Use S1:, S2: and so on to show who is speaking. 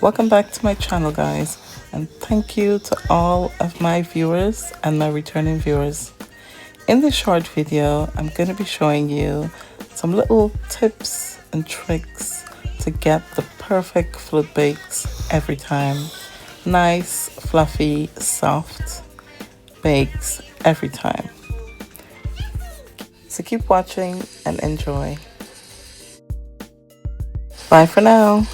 S1: Welcome back to my channel, guys, and thank you to all of my viewers and my returning viewers. In this short video, I'm going to be showing you some little tips and tricks to get the perfect float bakes every time. Nice, fluffy, soft bakes every time. So keep watching and enjoy. Bye for now.